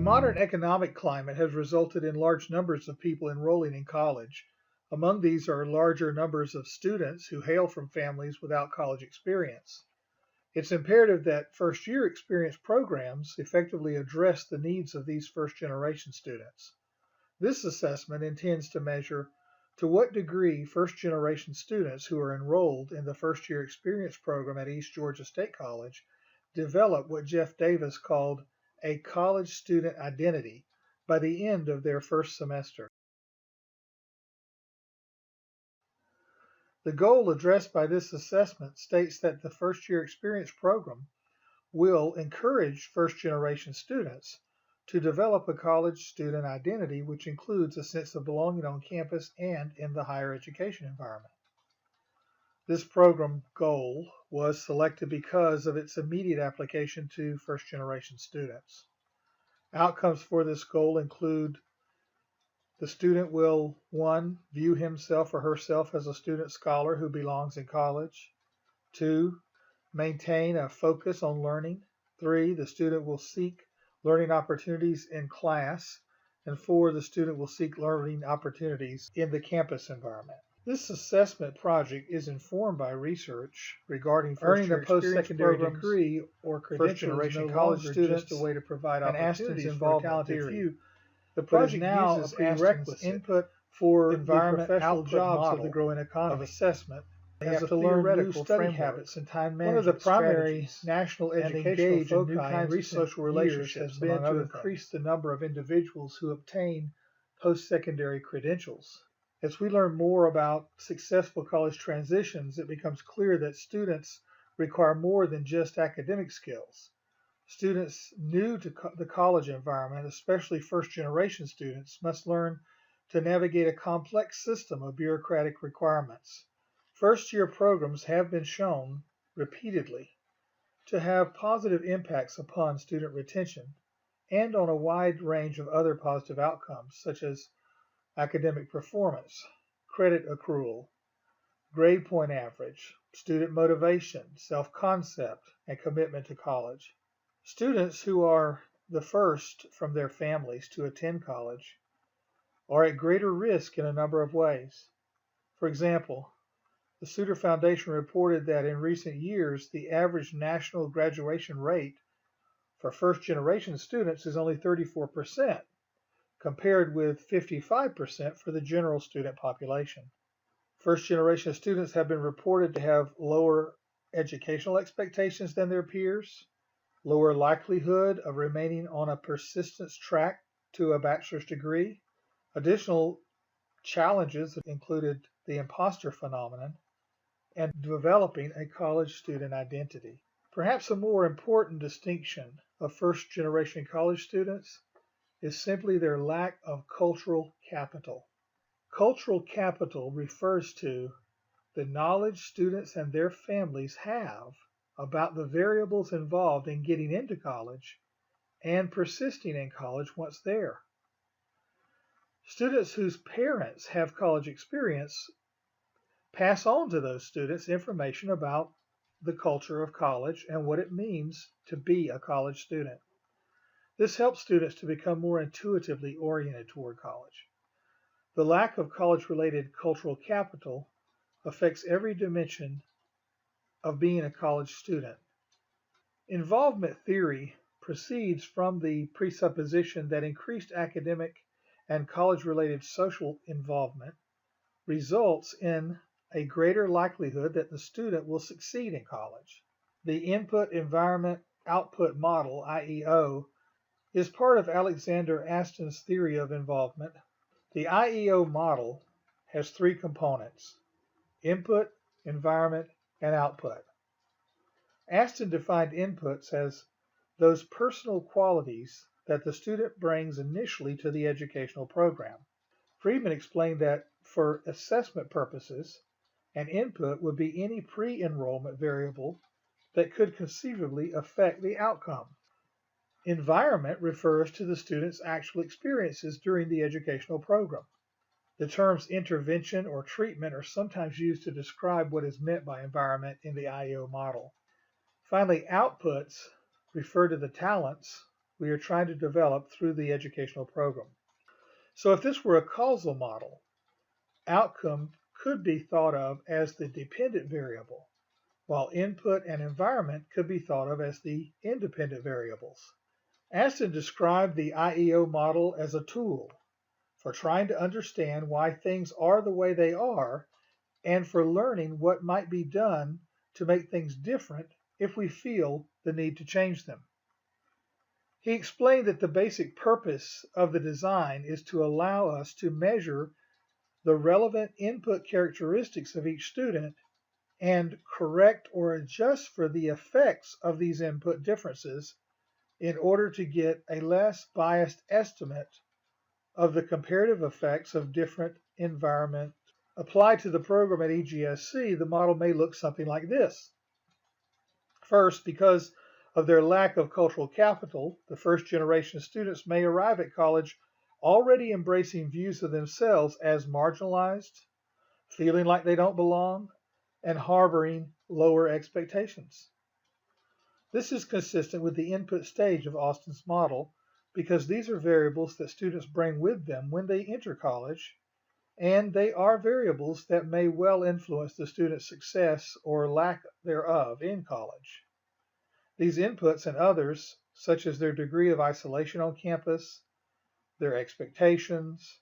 modern economic climate has resulted in large numbers of people enrolling in college. Among these are larger numbers of students who hail from families without college experience. It's imperative that first-year experience programs effectively address the needs of these first-generation students. This assessment intends to measure to what degree first-generation students who are enrolled in the first-year experience program at East Georgia State College develop what Jeff Davis called a college student identity by the end of their first semester. The goal addressed by this assessment states that the first-year experience program will encourage first-generation students to develop a college student identity, which includes a sense of belonging on campus and in the higher education environment. This program goal was selected because of its immediate application to first-generation students. Outcomes for this goal include the student will, 1, view himself or herself as a student scholar who belongs in college. 2, maintain a focus on learning. 3, the student will seek learning opportunities in class. And 4, the student will seek learning opportunities in the campus environment. This assessment project is informed by research regarding earning a post-secondary degree or credentials no college students just a way to provide opportunities for a talented few. The project now uses prerequisite input for environmental jobs of the growing economy of assessment. They have to learn new study habits and time management. One of the primary national educational foci in recent social relationships has been to increase the number of individuals who obtain post-secondary credentials. As we learn more about successful college transitions, it becomes clear that students require more than just academic skills. Students new to the college environment, especially first-generation students, must learn to navigate a complex system of bureaucratic requirements. First-year programs have been shown repeatedly to have positive impacts upon student retention and on a wide range of other positive outcomes, such as academic performance, credit accrual, grade point average, student motivation, self-concept, and commitment to college. Students who are the first from their families to attend college are at greater risk in a number of ways. For example, the Suter Foundation reported that in recent years, the average national graduation rate for first-generation students is only 34%, compared with 55% for the general student population. First-generation students have been reported to have lower educational expectations than their peers, lower likelihood of remaining on a persistence track to a bachelor's degree. Additional challenges included the imposter phenomenon and developing a college student identity. Perhaps a more important distinction of first-generation college students is simply their lack of cultural capital. Cultural capital refers to the knowledge students and their families have about the variables involved in getting into college and persisting in college once there. Students whose parents have college experience pass on to those students information about the culture of college and what it means to be a college student. This helps students to become more intuitively oriented toward college. The lack of college-related cultural capital affects every dimension of being a college student. Involvement theory proceeds from the presupposition that increased academic and college-related social involvement results in a greater likelihood that the student will succeed in college. The Input Environment Output Model, IEO, is part of Alexander Aston's theory of involvement. The IEO model has 3 components: input, environment, and output. Aston defined inputs as those personal qualities that the student brings initially to the educational program. Friedman explained that for assessment purposes, an input would be any pre-enrollment variable that could conceivably affect the outcome. Environment refers to the student's actual experiences during the educational program. The terms intervention or treatment are sometimes used to describe what is meant by environment in the IEO model. Finally, outputs refer to the talents, we are trying to develop through the educational program. So if this were a causal model, outcome could be thought of as the dependent variable, while input and environment could be thought of as the independent variables. Aston described the IEO model as a tool for trying to understand why things are the way they are and for learning what might be done to make things different if we feel the need to change them. He explained that the basic purpose of the design is to allow us to measure the relevant input characteristics of each student and correct or adjust for the effects of these input differences in order to get a less biased estimate of the comparative effects of different environments. Applied to the program at EGSC, the model may look something like this. First, because of their lack of cultural capital, the first generation students may arrive at college already embracing views of themselves as marginalized, feeling like they don't belong, and harboring lower expectations. This is consistent with the input stage of Austin's model because these are variables that students bring with them when they enter college, and they are variables that may well influence the student's success or lack thereof in college. These inputs and others, such as their degree of isolation on campus, their expectations,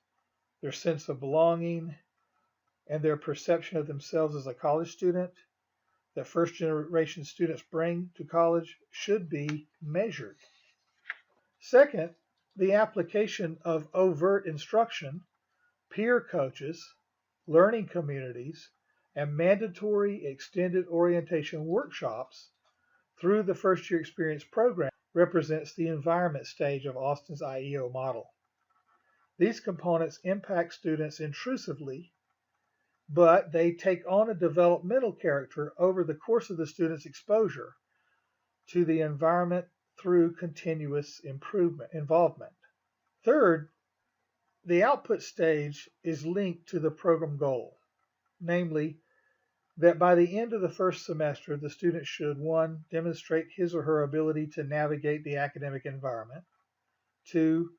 their sense of belonging, and their perception of themselves as a college student that first generation students bring to college should be measured. Second, the application of overt instruction, peer coaches, learning communities, and mandatory extended orientation workshops through the first year experience program represents the environment stage of Austin's IEO model. These components impact students intrusively, but they take on a developmental character over the course of the student's exposure to the environment through continuous involvement. Third, the output stage is linked to the program goal, namely that by the end of the first semester, the student should 1. Demonstrate his or her ability to navigate the academic environment, 2.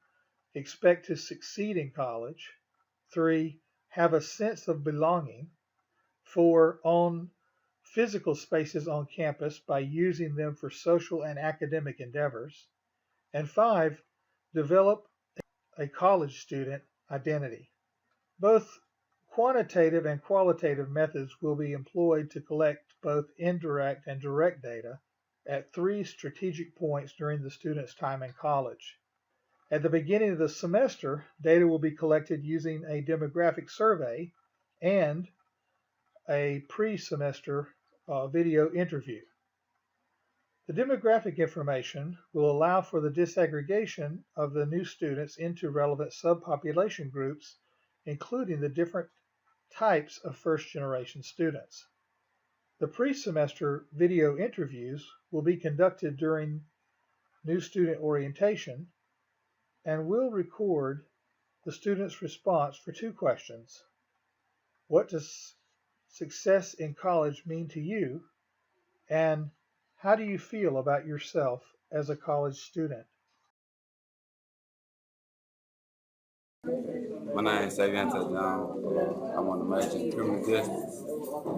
Expect to succeed in college, 3. Have a sense of belonging, 4. Own physical spaces on campus by using them for social and academic endeavors, and 5. Develop a college student identity. Both quantitative and qualitative methods will be employed to collect both indirect and direct data at 3 strategic points during the student's time in college. At the beginning of the semester, data will be collected using a demographic survey and a pre-semester video interview. The demographic information will allow for the disaggregation of the new students into relevant subpopulation groups, including the different types of first-generation students. The pre-semester video interviews will be conducted during new student orientation and will record the student's response for 2 questions. What does success in college mean to you? And how do you feel about yourself as a college student? My name is Untitled Chapter. I want to major in criminal justice.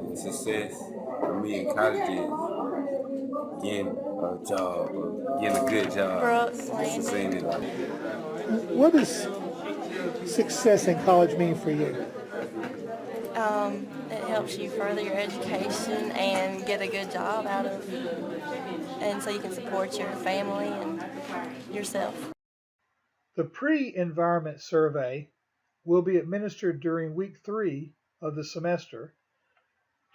And success for me in college is getting a job, or getting a good job, succeeding in life. What does success in college mean for you? It helps you further your education and get a good job out of, and so you can support your family and yourself. The pre-environment survey will be administered during week 3 of the semester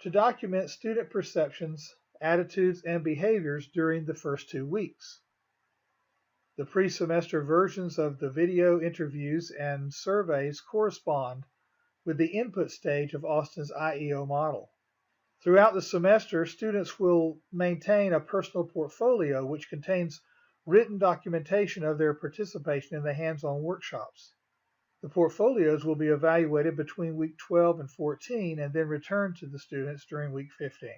to document student perceptions, attitudes, and behaviors during the first 2 weeks. The pre-semester versions of the video interviews and surveys correspond with the input stage of Austin's IEO model. Throughout the semester, students will maintain a personal portfolio which contains written documentation of their participation in the hands-on workshops. The portfolios will be evaluated between week 12 and 14 and then returned to the students during week 15.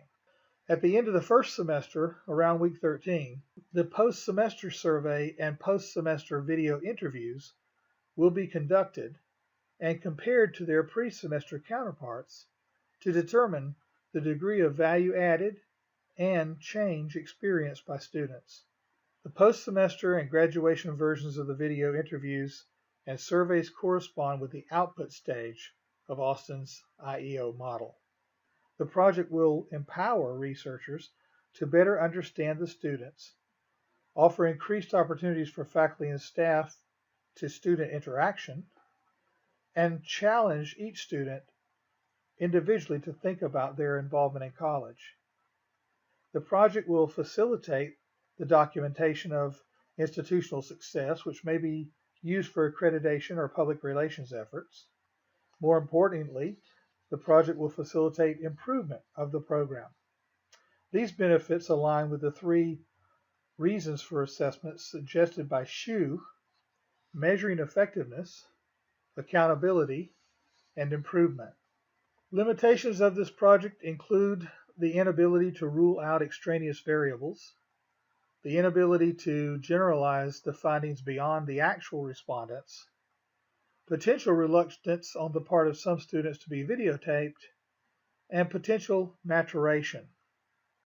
At the end of the first semester, around week 13, the post-semester survey and post-semester video interviews will be conducted and compared to their pre-semester counterparts to determine the degree of value added and change experienced by students. The post-semester and graduation versions of the video interviews and surveys correspond with the output stage of Austin's IEO model. The project will empower researchers to better understand the students, offer increased opportunities for faculty and staff to student interaction, and challenge each student individually to think about their involvement in college. The project will facilitate the documentation of institutional success, which may be used for accreditation or public relations efforts. More importantly, the project will facilitate improvement of the program. These benefits align with the 3 reasons for assessment suggested by Shu: measuring effectiveness, accountability, and improvement. Limitations of this project include the inability to rule out extraneous variables, the inability to generalize the findings beyond the actual respondents, potential reluctance on the part of some students to be videotaped, and potential maturation.